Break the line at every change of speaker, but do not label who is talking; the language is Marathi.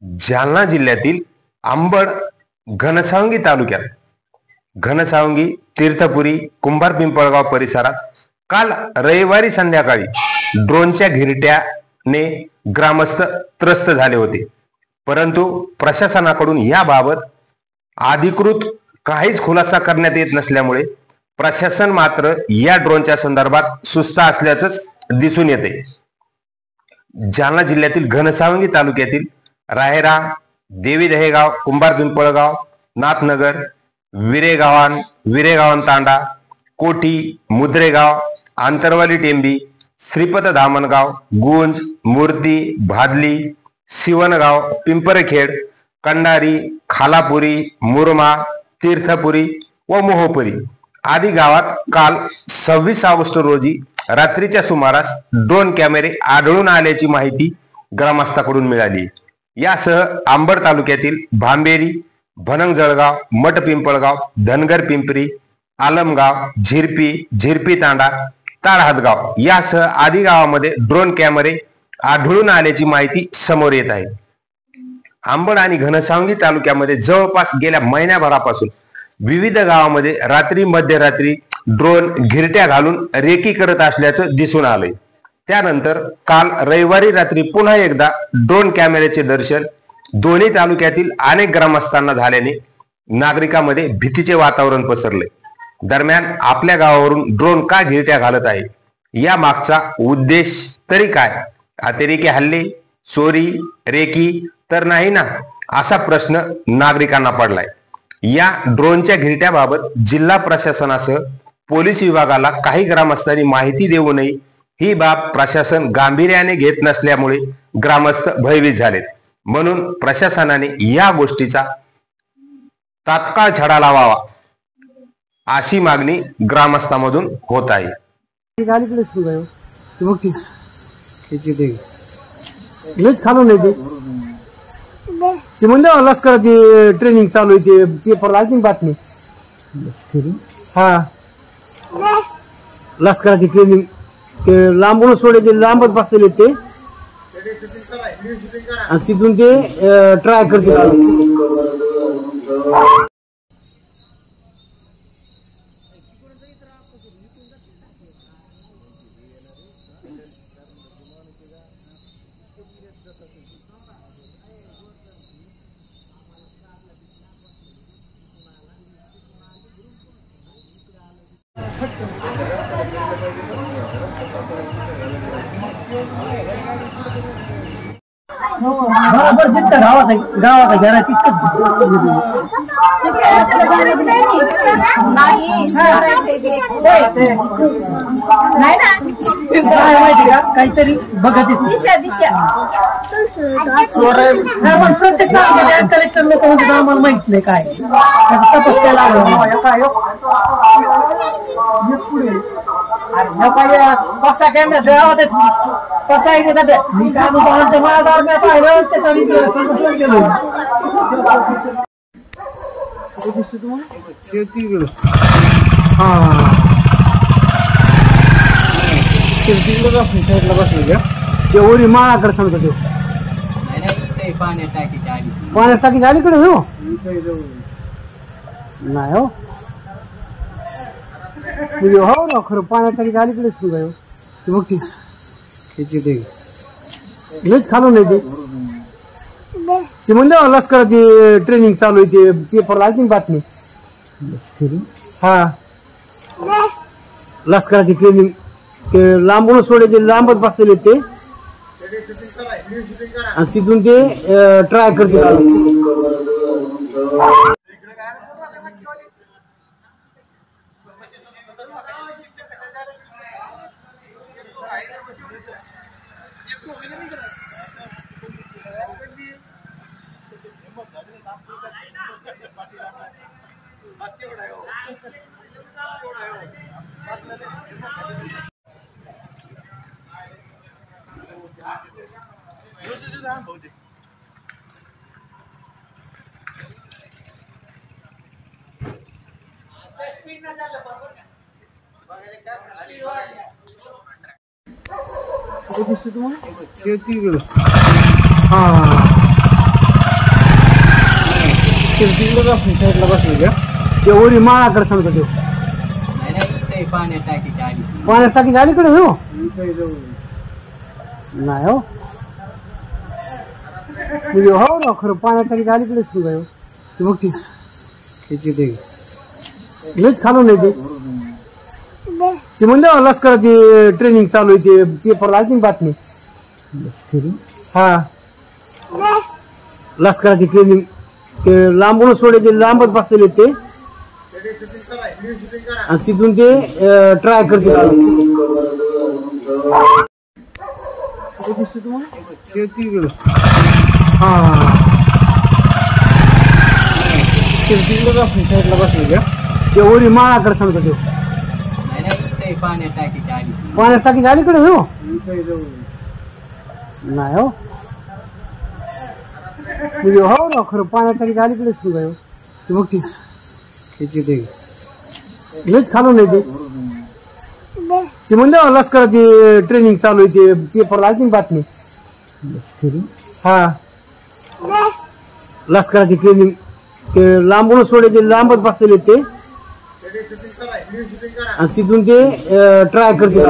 जालना जिल्ह्यातील अंबड घनसावंगी तालुक्यात घनसावंगी तीर्थपुरी कुंभार पिंपळगाव परिसरात काल रविवारी संध्याकाळी ड्रोनच्या घिरट्याने ग्रामस्थ त्रस्त झाले होते। परंतु प्रशासनाकडून याबाबत अधिकृत काहीच खुलासा करण्यात येत नसल्यामुळे प्रशासन मात्र या ड्रोनच्या संदर्भात सुस्त असल्याचंच दिसून येते। जालना जिल्ह्यातील घनसावंगी तालुक्यातील राहेरा, देवी दहेगाव, कुंभार पिंपळगाव, नाथनगर, विरेगावान तांडा, कोठी, मुद्रेगाव, आंतरवाली टेंबी, श्रीपत धामणगाव, गुंज, मूर्ती, भादली, सिवनगाव, पिंपरखेड, कंडारी, खालापुरी, मुरमा, तीर्थपुरी व मोहपुरी आदी गावात काल 26 ऑगस्ट रोजी रात्रीच्या सुमारास ड्रोन कॅमेरे आढळून आल्याची माहिती ग्रामस्थांकडून मिळाली। यासह अंबड तालुक्यातील भांबेरी, भनंगजळगाव, मठ पिंपळगाव, धनगर पिंपरी, आलमगाव, झिरपी तांडा, ताळहातगाव यासह आदी गावामध्ये ड्रोन कॅमेरे आढळून आल्याची माहिती समोर येत आहे। अंबड आणि घनसावंगी तालुक्यामध्ये जवळपास गेल्या महिन्याभरापासून विविध गावामध्ये रात्री मध्यरात्री ड्रोन घिरट्या घालून रेकी करत असल्याचं दिसून आलंय। त्यानंतर काल रविवारी रात्री पुन्हा एकदा ड्रोन कॅमेऱ्याचे दर्शन दोन्ही तालुक्यातील अनेक ग्रामस्थांना झाल्याने नागरिकांमध्ये भीतीचे वातावरण पसरले। दरम्यान आपल्या गावावरून ड्रोन का घिरट्या घालत आहे, या मागचा उद्देश तरी काय? अतिरेकी हल्ले, चोरी, रेकी तर नाही ना, असा प्रश्न नागरिकांना पडलाय। या ड्रोनच्या घिरट्याबाबत जिल्हा प्रशासनासह पोलीस विभागाला काही ग्रामस्थांनी माहिती देऊ नये ही बाब प्रशासन गांभीर्याने घेत नसल्यामुळे ग्रामस्थ भयभीत झालेत। म्हणून प्रशासनाने या गोष्टीचा तात्काळ छडा लावावा अशी मागणी ग्रामस्थांमधून होत आहे।
लष्कराची ट्रेनिंग चालू आहे, पेपर आली बातमी। हा, लष्कराची ट्रेनिंग ते लांबून सोडायचे, लांबच बसलेले ते आणि तिथून ते ट्राय करते। बरोबर जितकं गावाचा घरा तितकंच माहिती का, काहीतरी बघत प्रत्येक कलेक्टर लोक म्हणजे आम्हाला माहित नाही काय तपास केला कसा कॅमेरा कसा आहे तेवढी माळाकडे सांगतो तो पाण्यात टाकीच्या अलीकडे हो नाही हो हो ना, खरं पाण्यात टाकीच्या अलीकडेच की बाई ते बघ ते लयच खालून नाही ते म्हणले लष्कराची ट्रेनिंग चालू आहे, ते पेपर आली बातमी। हा, लष्कराची ट्रेनिंग ते लांबून सोडायचे, लांबच बसलेले ते आणि तिथून ते ट्राय करते। हा तिकडे साईडला बसले का ते ओरी माळाकडे सांगतो तो पाण्यात टाकी अलीकडे हो नाही हो म्हणजे हो ना खरं पाण्यात टाकी अलीकडेच हो ते बघ त्याची ते लयच खालून नाही ते म्हणले लष्कराची ट्रेनिंग चालू आहे ते पेपर आली बातमी हा लष्कराची ट्रेनिंग ते लांबून सोडायचे लांबच बसलेले ते आणि तिथून ते ट्राय करते हा साईडला बसले का ते ओरी माळाकडे सांगतो तो पाण्यात टाकी अलीकडे हो नाही हो म्हणजे हो ना खरं पाण्यात टाकी अलीकडेच हो ते बघ त्याची ते लयच खालून नाही ते म्हणले लष्कराची ट्रेनिंग चालू आहे ते पेपर आली बातमी हा लष्कराची ट्रेनिंग ते लांबून सोडायचे लांबच बसलेले ते आणि तिथून ते ट्राय करते